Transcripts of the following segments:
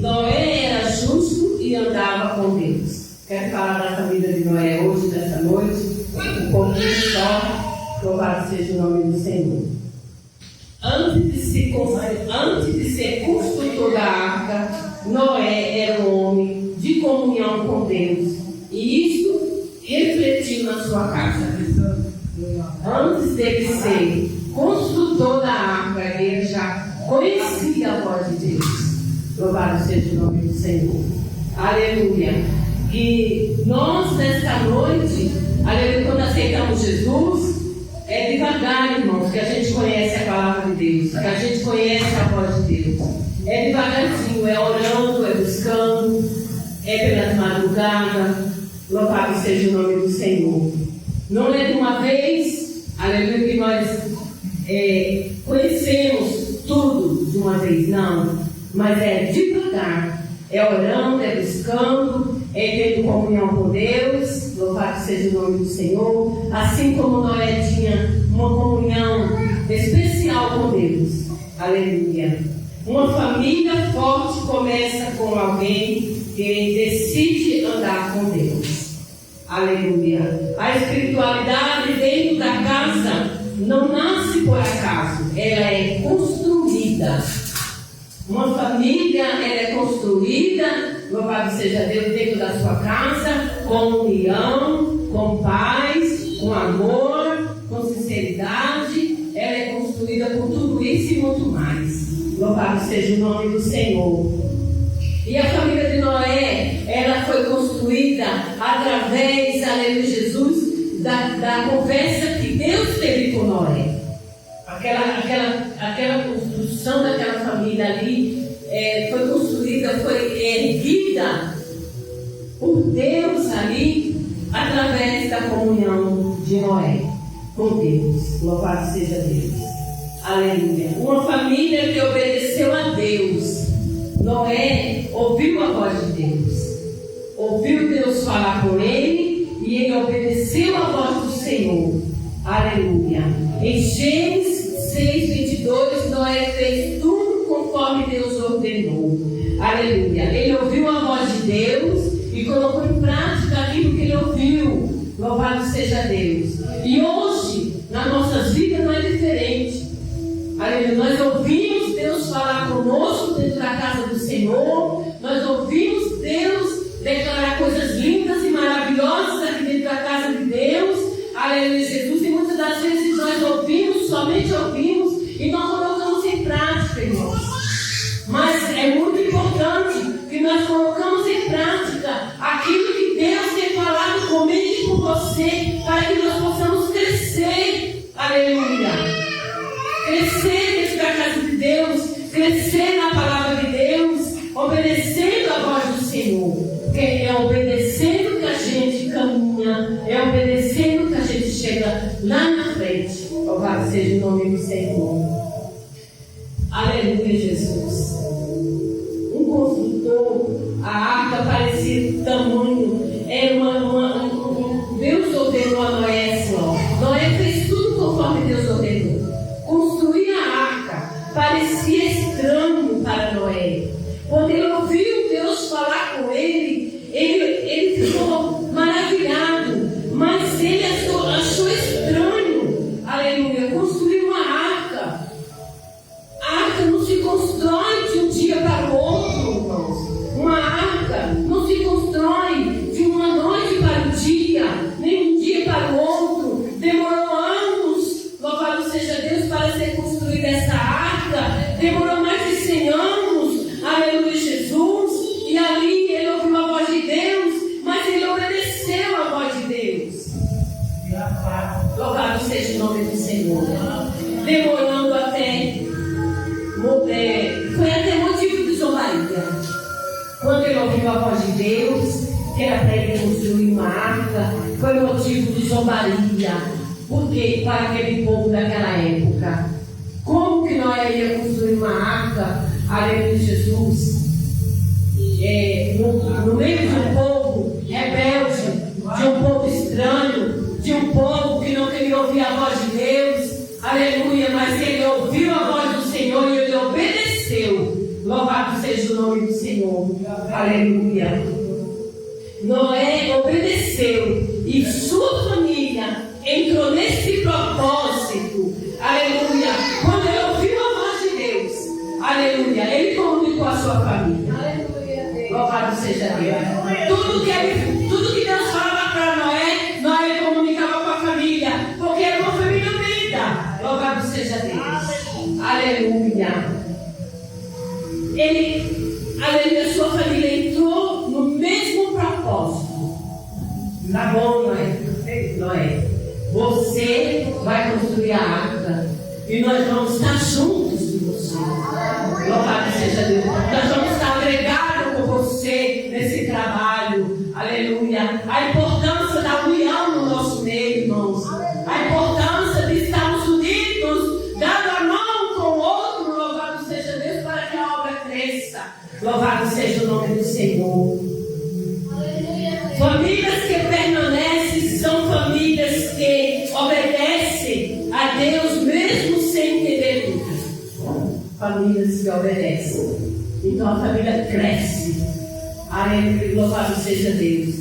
Noé era justo e andava com Deus. Quero falar da família de Noé hoje, nessa noite, um pouquinho só, louvado seja o nome do Senhor. Antes de ser construtor da arca, Noé era um homem de comunhão com Deus. E isso refletiu na sua casa. Antes dele ser construtor da arca, ele já conhecia a voz de Deus. Louvado seja o nome do Senhor. Aleluia. E nós, nesta noite, aleluia, quando aceitamos Jesus, é devagar, irmãos, que a gente conhece a palavra de Deus, que a gente conhece a voz de Deus. É devagarzinho, é orando, é buscando, é pelas madrugadas. Louvado seja o nome do Senhor. Não é de uma vez, aleluia, que nós conhecemos tudo de uma vez, não. Mas é devagar, é orando, é buscando, é tendo comunhão com Deus. Louvado seja o nome do Senhor. Assim como Noé tinha uma comunhão especial com Deus. Aleluia. Uma família forte começa com alguém que decide andar com Deus. Aleluia. A espiritualidade dentro da casa não nasce por acaso, ela é construída. Uma família, ela é construída, louvado seja Deus, dentro da sua casa, com união, com paz, com amor, com sinceridade. Ela é construída por tudo isso e muito mais. Louvado seja o nome do Senhor. E a família de Noé, ela foi construída através, aleluia, Jesus, da conversa que Deus teve com Noé. Aquela construção daquela família ali foi construída, foi erguida por Deus ali, através da comunhão de Noé com Deus. Louvado seja Deus. Aleluia. Uma família que obedeceu a Deus. Noé ouviu a voz de Deus, ouviu Deus falar com ele e ele obedeceu a voz do Senhor. Aleluia. Em Gênesis 6:22, Noé fez tudo conforme Deus ordenou. Aleluia. Ele ouviu a voz de Deus e colocou em prática aquilo que ele ouviu. Louvado seja Deus. E hoje, nas nossas vidas, não é diferente. Aleluia. Nós ouvimos Deus falar conosco dentro da casa do Senhor. Nós ouvimos Deus declarar coisas lindas e maravilhosas aqui dentro da casa de Deus. Aleluia, Jesus. E muitas das vezes nós ouvimos, somente ouvimos, e não colocamos em prática, irmãos. Mas é muito importante que nós colocamos em prática aquilo que Deus tem falado comigo e com você, para que nós possamos crescer. Aleluia. Crescer dentro da casa de Deus, crescer na palavra de Deus, obedecendo a voz do Senhor. Porque é obedecendo que a gente caminha, é obedecendo que a gente chega lá na frente. Louvado seja o nome do Senhor. Aleluia, Jesus. Um construtor, a arca parecia do tamanho, era Deus ordenou a Noé só. Noé fez tudo conforme Deus ordenou. Construir a arca parecia estranho para Noé, quando ele ouviu Deus falar com ele, ele ficou maravilhado, mas ele achou estranho. Aleluia. Construir uma arca. A arca não se constrói de um dia para o outro, irmãos. Uma arca não se constrói de uma noite para o dia, nem um dia para o outro. Demorou anos, louvado seja Deus, para ser construída essa arca. Demorou mais de 100 anos, aleluia, Jesus. E ali ele ouviu a voz de Deus, mas ele obedeceu a voz de Deus. Louvado seja o nome do Senhor. Demorando até, foi até motivo de zombaria. Quando ele ouviu a voz de Deus, que era para ele construir uma arca, foi motivo de zombaria. Porque para aquele povo daquela época, como que Noé ia construir uma arca, aleluia, Jesus, no meio de um povo rebelde, de um povo estranho, de um povo que não queria ouvir a voz de Deus, aleluia, mas ele ouviu a voz do Senhor e ele obedeceu. Louvado seja seja o nome do Senhor. Aleluia. Noé obedeceu e sua família entrou nesse propósito. Aleluia. Quando ele ouviu a voz de Deus, aleluia, ele comunicou a sua família. Aleluia. Louvado seja Deus. Tudo que Deus falava para Noé, Noé comunicava com a família, porque era uma família unida. Louvado seja Deus. Aleluia. Aleluia, sua família entrou no mesmo propósito. Tá bom, Noé? Você vai construir a arca e nós vamos estar juntos com você. Louvado seja Deus. Nós vamos estar agregados com você nesse trabalho. Aleluia. A importância da união no nosso meio, irmãos. A importância de estarmos unidos, dando a mão com o outro. Louvado seja Deus, para que a obra cresça. Louvado seja o nome do Senhor. Famílias que permanecem são famílias que obedecem a Deus mesmo sem entender tudo. Famílias que obedecem. Então a família cresce. Aleluia, louvado seja Deus.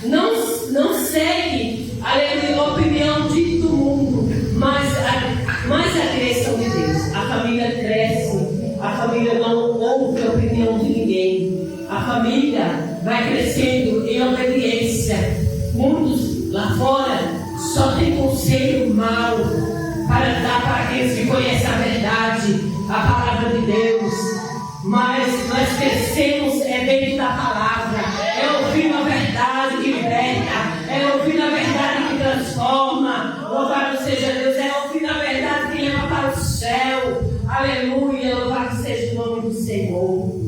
Não segue, aleluia, a opinião de todo mundo, mas a direção de Deus. A família cresce. A família não ouve a opinião de ninguém. A família vai crescendo em obediência. Muitos lá fora só tem conselho mau para dar para aqueles que conhecem a verdade, a palavra de Deus. Mas nós crescemos dentro da palavra, ouvindo a verdade que liberta, ouvindo a verdade que transforma. Louvado seja Deus, ouvindo a verdade que leva para o céu. Aleluia, louvado seja o nome do Senhor.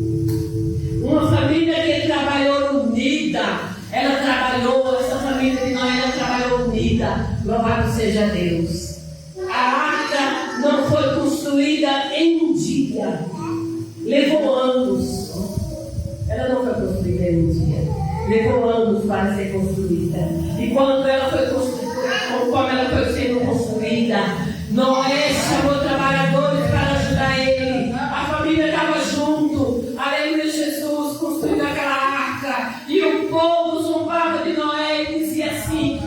Uma família que trabalhou unida, essa família de Noé, ela trabalhou unida. Louvado seja Deus. A arca não foi construída em um dia, levou anos. Ela não foi construída em um dia, levou anos para ser construída. E quando ela foi construída, como ela foi sendo construída, Noé chamou trabalhadores para ajudar ele. A família estava junto. Aleluia, Jesus construindo aquela arca. E o povo zombava de Noé e dizia assim: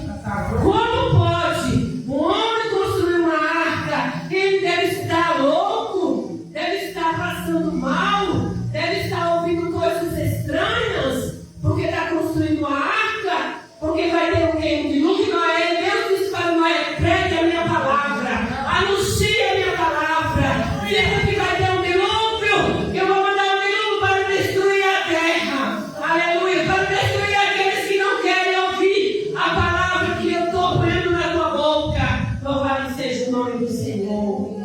como pode um homem construir uma arca? Ele deve estar louco, deve estar passando mal, deve estar ouvindo coisas estranhas, porque está construindo uma arca, porque vai ter o quê? Um dilúvio. Noé, Deus disse para Noé: pregue a minha palavra, anuncie a minha palavra, diga que vai ter um dilúvio, que eu vou mandar um dilúvio para destruir a terra. Aleluia, para destruir aqueles que não querem ouvir a palavra que eu estou pondo na tua boca. Louvado seja o nome do Senhor.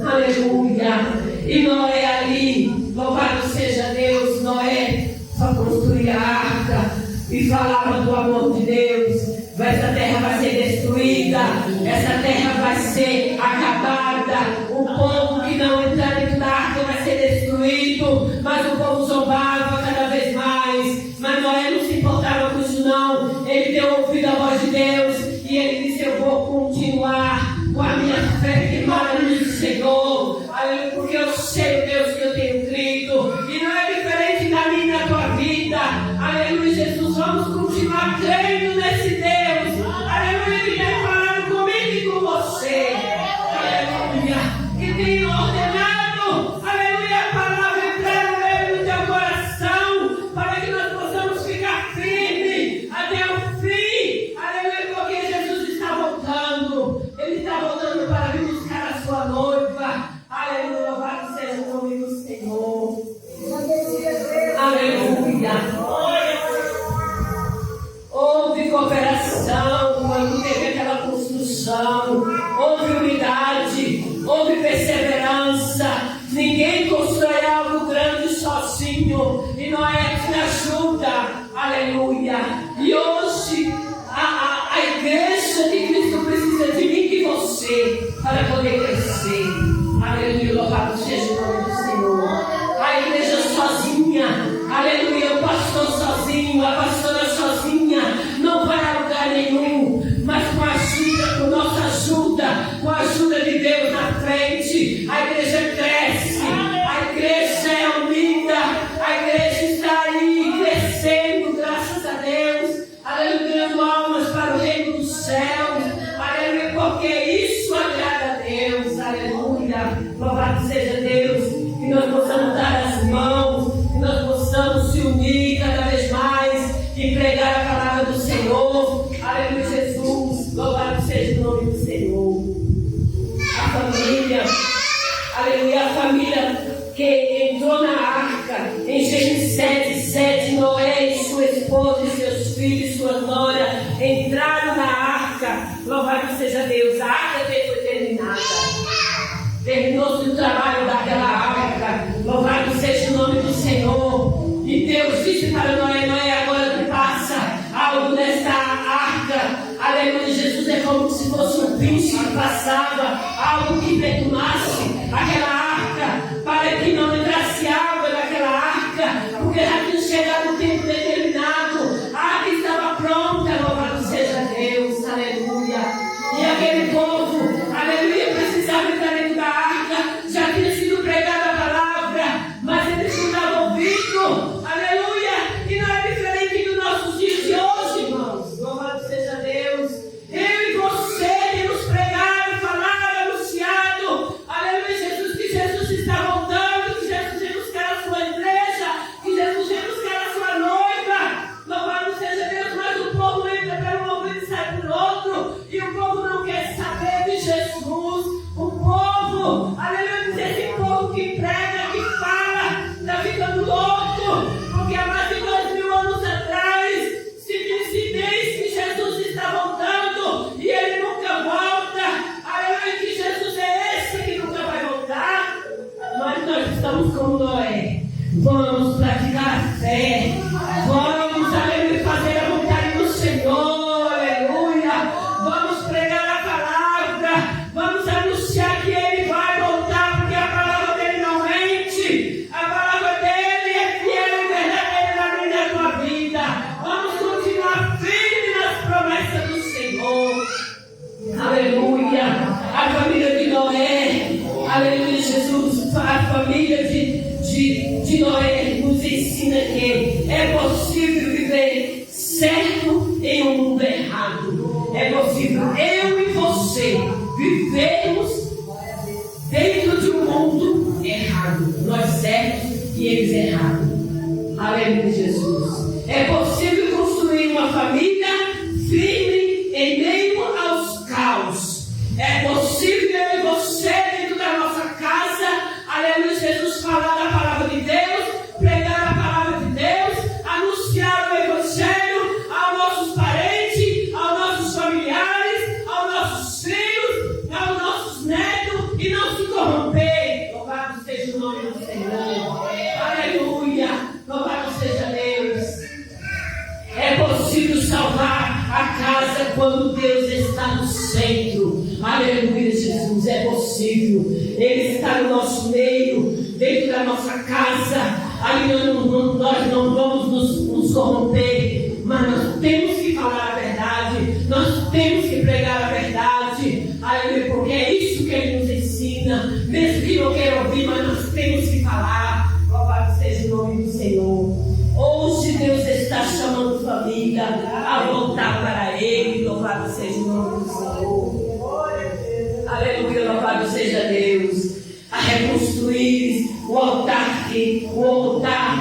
Aleluia. E Noé ali, louvado seja Deus, Noé só construía a arca e falava do amor de Deus. Essa terra vai ser destruída, essa terra vai ser acabada, o povo que não entrar dentro da arca vai ser destruído. Mas o povo zombava cada vez mais, mas Noé não se importava com isso não. Ele deu ouvido à voz de Deus e ele disse: eu vou continuar com a minha fé que me chegou. Aleluia, porque eu sei o Deus que eu tenho crido, e não é diferente da minha e da tua vida. Aleluia, Jesus, vamos continuar crendo nesse Deus. Aleluia, que tem falado comigo e com você. Aleluia, que tem ordenado, aleluia, a palavra entrar no teu coração, para que nós possamos ficar firmes até o fim. Aleluia, porque Jesus está voltando. Ele está voltando para vir buscar a sua noiva. Aleluia, louvado seja o nome do Senhor. Aleluia. Houve cooperação quando teve aquela construção. Houve unidade, houve perseverança. Ninguém constrói algo grande sozinho, e Noé tinha ajuda. Aleluia. E hoje a igreja de Cristo precisa de mim e de você para poder crescer. Aleluia, louvado seja o nome do Senhor. A igreja sozinha, aleluia, o pastor sozinho, a pastora sozinha, não vai a lugar nenhum. Mas com a ajuda, com nossa ajuda, com a ajuda de Deus na frente, a igreja cresce, a igreja é unida, família que entrou na arca, em Gênesis 7, Noé e sua esposa e seus filhos e sua nora entraram na arca. Louvado seja Deus, a arca foi terminada. Terminou-se o trabalho daquela arca. Louvado seja o nome do Senhor. E Deus disse para Noé: Noé, agora que passa algo nesta arca. Aleluia, Jesus é como se fosse um príncipe que passava, algo que perturbasse aquela arca, para que não entrasse água naquela arca, porque já tinha chegado o tempo determinado, a arca estava pronta, louvado seja Deus, aleluia. E aquele povo, aleluia, precisava entrar dentro da arca, já tinha sido pregada a palavra, mas eles não estavam ouvindo, aleluia, e não é diferente dos nossos dias de hoje, irmãos, louvado seja Deus. Eu e você temos pregado, falado, anunciado, aleluia, Jesus, que Jesus está voltando, que Jesus vem buscar a sua igreja, que Jesus vem buscar a sua noiva, louvado seja Deus, mas o povo entra pelo ouvido e sai por outro, e o povo não quer saber de Jesus, o povo, aleluia, esse povo que prega, que fala, está ficando louco, porque há mais de 2000 anos atrás, se disse desde que Jesus está voltando, e ele nunca volta, aleluia, que Jesus é esse que nunca vai voltar, mas nós estamos como Noé, vamos praticar a fé, vamos, aleluia, fazer a vontade do Senhor, aleluia, vamos pregar a palavra, vamos anunciar que ele vai voltar, porque a palavra dele não mente, a palavra dele é fiel e verdadeira na minha e na tua vida, vamos continuar firmes nas promessas do Senhor, aleluia, a família de Noé, aleluia, Jesus, a família de Noé nos ensina que é possível viver certo em um mundo errado. É possível eu e você vivermos dentro de um mundo errado. Nós certos e eles errados. Aleluia, Jesus. É possível construir uma família firme em meio aos caos. É possível eu e você dentro da nossa casa, aleluia, Jesus, falar da palavra de Deus, pregar a palavra de Deus, anunciar o Evangelho aos nossos parentes, aos nossos familiares, aos nossos filhos, aos nossos netos, e não se corromper. Louvado seja o nome do Senhor. Aleluia. Louvado seja Deus. É possível salvar a casa quando Deus está no centro. Aleluia, Jesus, é possível. Ele está no nosso meio, dentro da nossa casa. Ali nós não vamos nos corromper, mas nós temos que falar a verdade, nós temos que pregar a verdade. Aleluia, porque é isso que ele nos ensina. Mesmo que não queira ouvir, mas nós temos que falar. Louvado seja o nome do Senhor. Hoje Deus está chamando família a voltar para Ele. Louvado seja o nome do Senhor. Aleluia, louvado seja Deus. A reconstruir o altar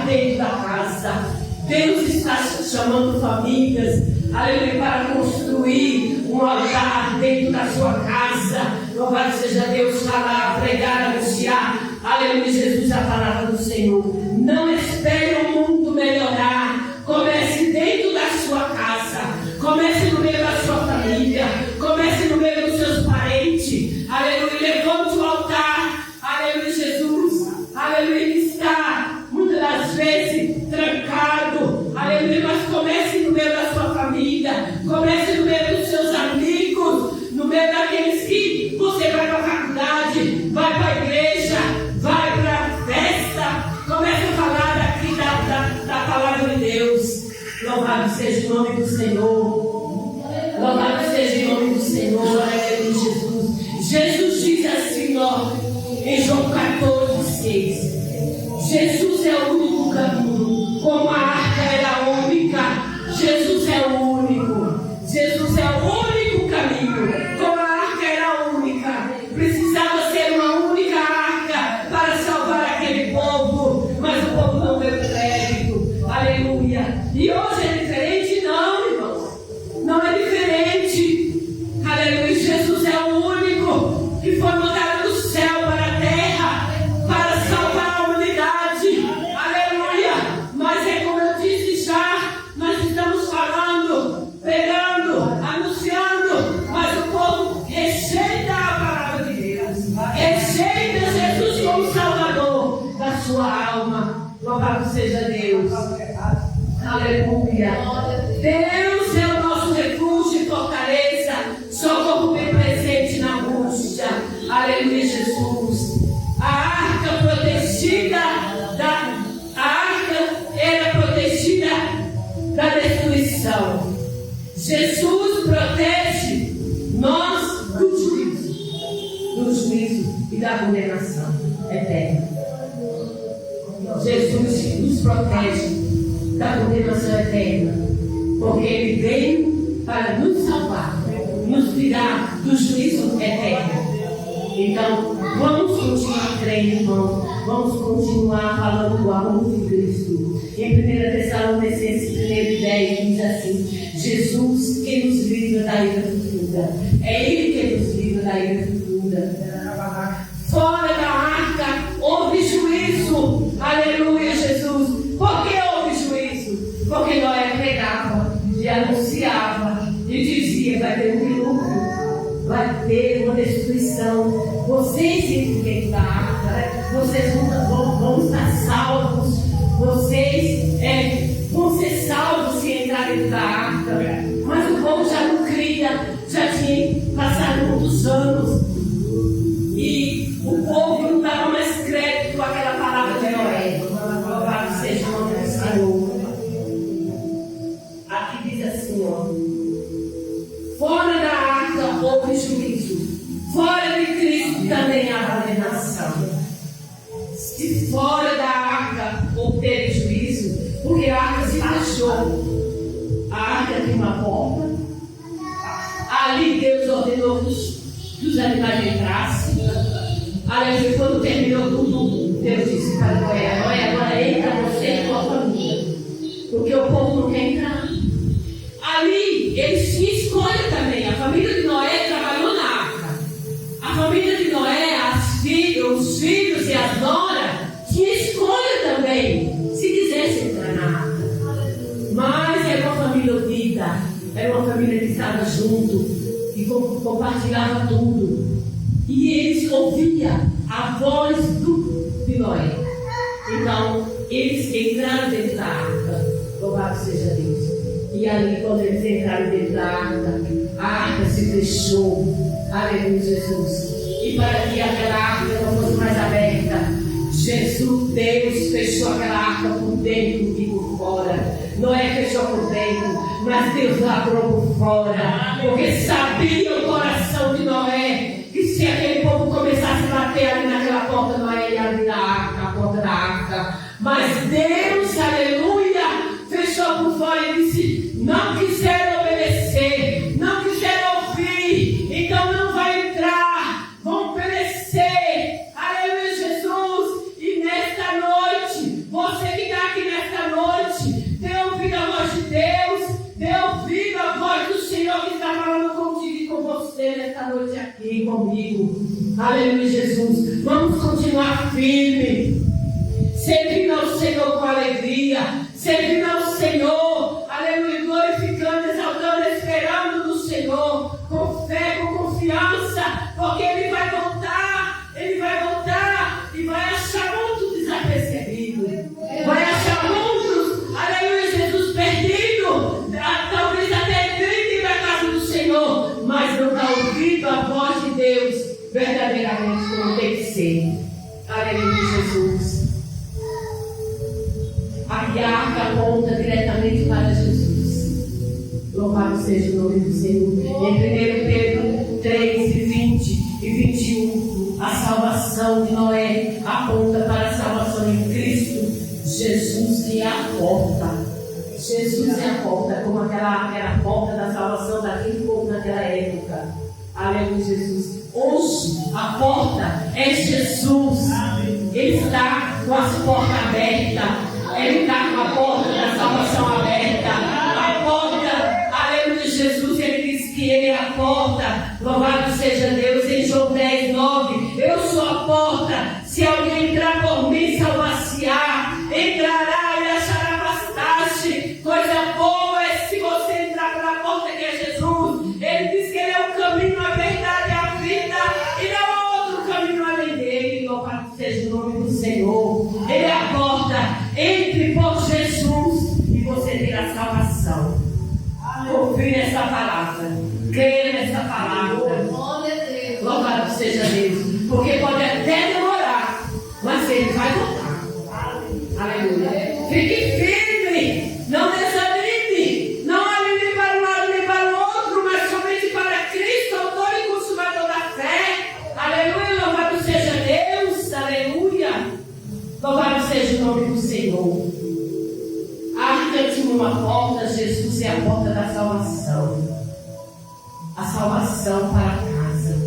dentro da casa. Deus está chamando famílias, aleluia, para construir um altar dentro da sua casa. Louvado seja Deus, falar, pregar, anunciar, aleluia, Jesus, a palavra do Senhor. Não espere o mundo melhorar. Comece dentro da sua casa. Comece no meio da sua família. Comece no meio dos seus parentes. Aleluia, levante o altar. Aleluia, Jesus. Aleluia, ele está muitas das vezes trancado. Aleluia, mas comece no meio da sua família. Comece no meio dos seus amigos. No meio daqueles que você vai para a faculdade, vai para a igreja, vai para a festa. Comece a falar daqui da palavra de Deus. Louvado seja o nome do Senhor. Louvado seja o nome do Senhor. Aleluia, Jesus. Jesus diz assim, ó, em João 14:6. Jesus é o único caminho. Como a arca era única, Jesus é o único. Jesus é o único caminho. Como a arca era única, precisava ser uma única arca para salvar aquele povo, mas o povo não deu crédito. Aleluia. E hoje é diferente? Não, irmãos. Louvado seja Deus. Aleluia. Deus é o nosso refúgio e fortaleza, socorro bem presente na angústia. Aleluia, Jesus. A arca era protegida da destruição. Jesus protege nós do juízo e da condenação eterna. Jesus nos protege da condenação eterna, porque Ele veio para nos salvar, nos tirar do juízo eterno. Então, vamos continuar crendo, irmão. Vamos continuar falando do amor de Cristo. Em 1 Tessalonicenses 1:10 diz assim: Jesus que nos livra da ira futura. É Ele que nos livra da ira futura. Fora da arca houve juízo. Aleluia, Jesus. Por que houve juízo? Porque Noé pregava e anunciava e dizia: vai ter um dilúvio, vai ter uma destruição. Vocês entram dentro da arca, vocês vão estar salvos. Vocês vão ser salvos se entrarem dentro da arca. Mas o povo já não cria, já tinha passado muitos anos. E o povo não dava mais crédito com aquela palavra de Noé. Louvado seja o nome do Senhor. Aqui diz assim, ó: fora da arca houve juízo, fora de Cristo também há condenação. Se fora da arca houve juízo, porque a arca se fechou. A arca tem uma porta. Ali Deus ordenou que os animais entrassem. Aleluia. Quando terminou tudo, Deus disse para Noé: Noé, agora entra você e tua família, porque o povo não quer entrar. Ali eles tinham escolha também. A família de Noé trabalhou na arca. A família de Noé, os filhos e as noras tinham escolha também, se quisessem entrar na arca. Mas era uma família unida, era uma família que estava junto e compartilhava tudo. E eles ouviam a voz de Noé. Então, eles entraram dentro da arca. Louvado seja Deus. E ali, quando eles entraram dentro da arca, a arca se fechou. Aleluia, Jesus. E para que aquela arca não fosse mais aberta, Jesus, Deus, fechou aquela arca por dentro e por fora. Noé fechou por dentro, mas Deus abriu por fora, porque sabia o coração de Noé que se aquele povo começasse a bater ali naquela porta, Noé ia abrir a porta da arca. Mas Deus, aleluia, fechou por fora e disse: não quiseram obedecer, não quiseram ouvir, então não vai entrar, vão perecer. Aleluia, Jesus. E nesta noite, você que está aqui nesta noite, dê ouvido a voz de Deus, dê ouvido a voz do Senhor que está falando contigo e com você nesta noite aqui comigo. Aleluia, Jesus. Vamos continuar firme, servindo ao Senhor com alegria, servindo ao Senhor, aleluia, glorificando, exaltando, esperando no Senhor, com fé, com confiança, porque Ele vai voltar e vai achar muitos desapercebidos, vai achar muitos, aleluia, Jesus, perdido, talvez até dentro da casa do Senhor, mas não está ouvindo a voz de Deus verdadeiramente como tem que ser. Aleluia, Jesus. Aqui a arca aponta diretamente para Jesus. Louvado seja o nome do Senhor. Em 1 Pedro 3, 20 e 21, a salvação de Noé aponta para a salvação em Cristo Jesus, que é a porta. Jesus é a porta, como aquela arca era a porta da salvação daquele povo naquela época. Aleluia, Jesus. Hoje a porta é Jesus. Ele está com as portas abertas. Ele está com a porta da salvação aberta. A porta, aleluia, Jesus. Ele diz que Ele é a porta. Louvado seja Deus. Em João 10, 9: eu sou a porta. Se alguém entrar por mim, salvar-se-á. Entrará e achará pastagem. Coisa boa é se você entrar pela porta que é Jesus. Ele diz que Ele é o caminho, a verdade e a vida. E não há outro caminho além dele. Louvado seja o nome do Senhor. Ele é a porta. Louvado seja o nome do Senhor. A arca tinha uma porta, Jesus é a porta da salvação. A salvação para a casa.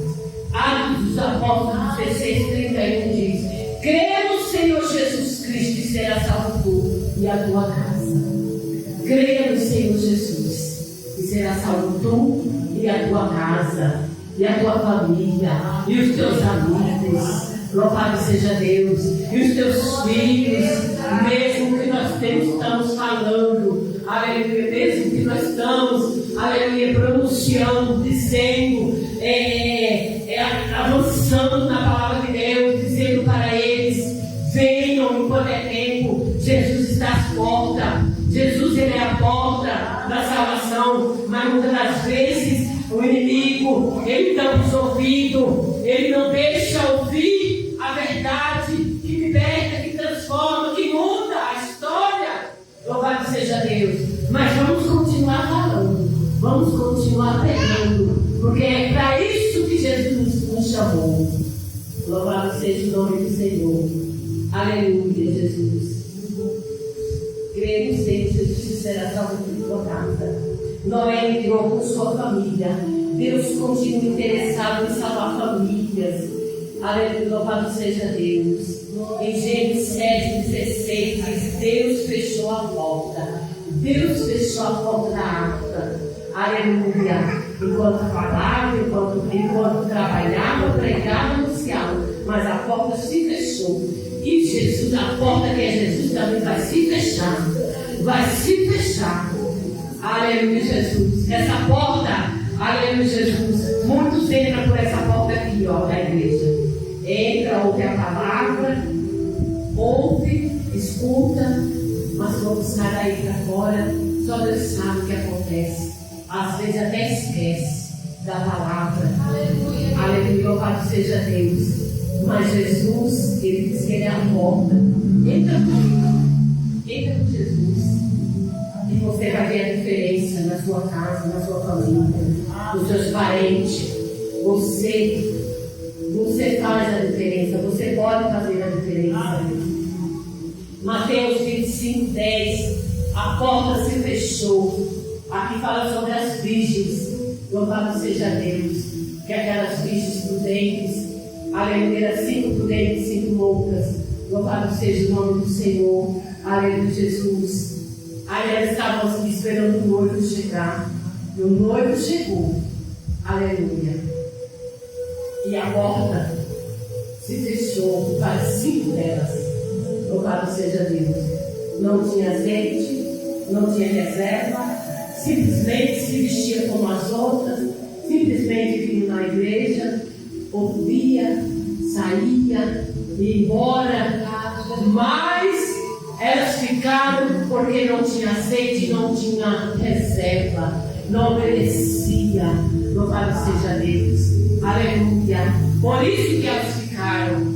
Atos dos Apóstolos 16:31 diz: creia no Senhor Jesus Cristo e será salvo tu e a tua casa. Creia no Senhor Jesus e será salvo tu e a tua casa, e a tua família, e os teus amigos. Louvado seja Deus. E os teus filhos, mesmo que nós estamos falando, aleluia, mesmo que nós estamos, aleluia, pronunciando, dizendo, avançando na palavra de Deus, dizendo para eles: venham enquanto é tempo. Jesus está às portas. Jesus, ele é a porta da salvação. Mas muitas das vezes o inimigo, ele tampa os ouvidos, ele não deixa ouvir a verdade que liberta, que transforma, que muda a história. Louvado seja Deus. Mas vamos continuar falando, vamos continuar pregando, porque é para isso que Jesus nos chamou. Louvado seja o nome do Senhor. Aleluia, Jesus. Cremos em Jesus que será salvo de tua casa. Noé entrou com sua família. Deus continua interessado em salvar famílias. Aleluia, louvado seja Deus. Em Gênesis 7:16 diz: Deus fechou a porta. Deus fechou a porta da arca. Aleluia. Enquanto falava, enquanto trabalhava, pregava, anunciava. Mas a porta se fechou. E Jesus, a porta que é Jesus, também vai se fechar. Vai se fechar. Aleluia, Jesus. Essa porta, aleluia, Jesus. Muitos entram por essa porta aqui, ó, da igreja. Entra, ouve a palavra, ouve, escuta, mas quando sai daí para fora, só Deus sabe o que acontece. Às vezes até esquece da palavra. Aleluia. Aleluia, louvado seja Deus. Mas Jesus, ele diz que ele é a porta. Entra comigo. Entra com Jesus. E você vai ver a diferença na sua casa, na sua família, nos seus parentes. Você faz a diferença. Você pode fazer a diferença. Mateus 25:10. A porta se fechou. Aqui fala sobre as virgens. Louvado seja Deus. Que aquelas virgens prudentes, aleluia, 5 prudentes, 5 loucas. Louvado seja o nome do Senhor. Aleluia, Jesus. Aí elas estavam esperando o noivo chegar. E o noivo chegou. Aleluia. E a porta se fechou para 5 delas. Louvado seja Deus. Não tinha azeite, não tinha reserva. Simplesmente se vestia como as outras. Simplesmente vinha na igreja, ouvia, saía, ia embora. Mas elas ficaram porque não tinha azeite, não tinha reserva, não obedecia. Louvado seja Deus. Aleluia. Por isso que elas ficaram.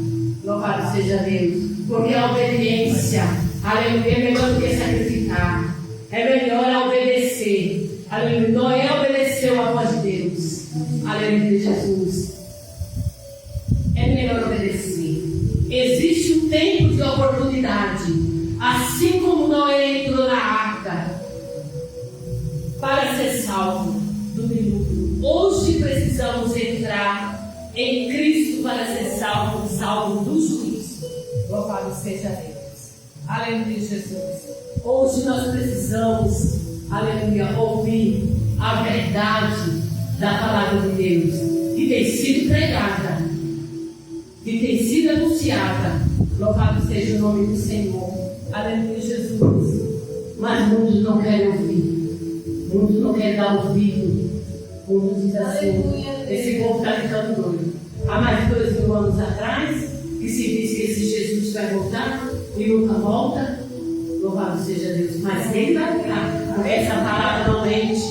Louvado seja Deus. Porque a obediência, aleluia, é melhor do que sacrificar. É melhor obedecer. Aleluia. Noé obedeceu a voz de Deus. Aleluia, Jesus. É melhor obedecer. Existe um tempo de oportunidade. Assim como Noé entrou na arca para ser salvo do dilúvio, hoje precisamos entrar em Cristo para ser salvo do juízo. Louvado seja Deus. Aleluia, Jesus. Hoje nós precisamos, aleluia, ouvir a verdade da palavra de Deus, que tem sido pregada, que tem sido anunciada. Louvado seja o nome do Senhor. Aleluia, Jesus. Mas muitos não querem ouvir. Muitos não querem dar ouvido. Muitos dizem assim: esse povo está ficando doido. Há mais de 2000 anos atrás, que se diz que esse Jesus vai voltar e nunca volta. Louvado seja Deus. Mas ele vai voltar. Porque essa palavra não mente.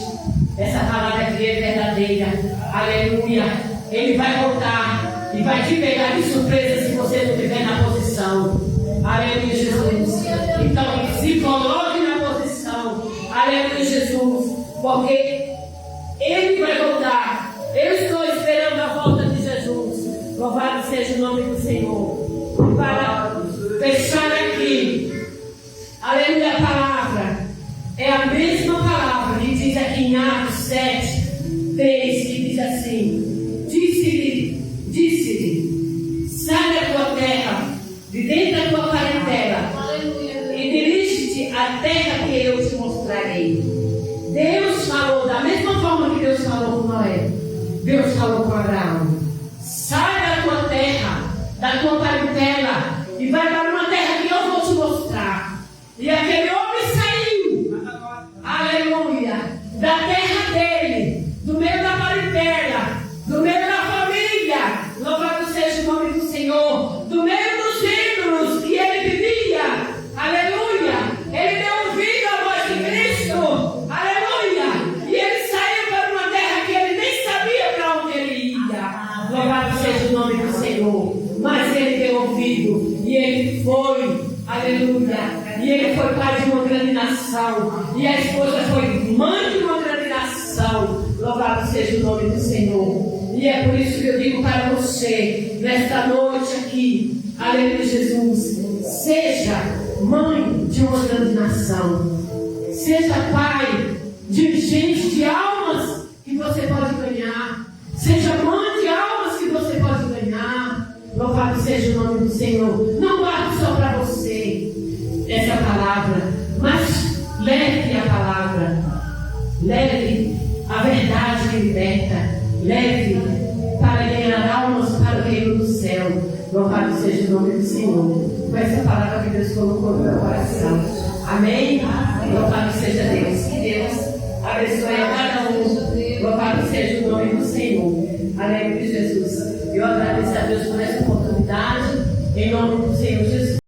Essa palavra aqui é verdadeira. Aleluia. Ele vai voltar e vai te pegar de surpresa se você não estiver na posição. Aleluia, Jesus. Então, se coloque na posição. Aleluia, Jesus. Porque ele vai voltar. Eu estou esperando a volta de Jesus. Louvado seja o nome do Senhor. Para fechar da terra que eu te mostrarei. Deus falou, da mesma forma que Deus falou com Noé, Deus falou com Abraão: sai da tua terra, da tua parentela, e vai para uma terra que eu vou te mostrar. E aquele homem saiu, aleluia, da terra dele, do meio da parentela, do meio da família, louvado seja o nome do Senhor, do meio dos ídolos que ele vivia, aleluia. Ele deu ouvido à voz de Cristo, aleluia, e ele saiu para uma terra que ele nem sabia para onde ele ia, louvado seja o nome do Senhor. Mas ele deu ouvido e ele foi, aleluia, e ele foi pai de uma grande nação, e a esposa foi mãe de uma grande nação, louvado seja o nome do Senhor. E é por isso que eu digo para você, nesta noite aqui, aleluia, Jesus, seja mãe de uma grande nação, seja pai de gente, de almas que você pode ganhar, seja mãe de almas que você pode ganhar, louvado seja o nome do Senhor. Não guarde só para você essa palavra, mas leve a palavra, leve a verdade que liberta, leve para ganhar almas para o reino do céu. Louvado seja o nome do Senhor. Com essa palavra que Deus colocou no meu coração. Amém? Louvado seja Deus. Que Deus abençoe a cada um. Louvado seja o nome do Senhor. Aleluia, Jesus. Eu agradeço a Deus por essa oportunidade. Em nome do Senhor Jesus.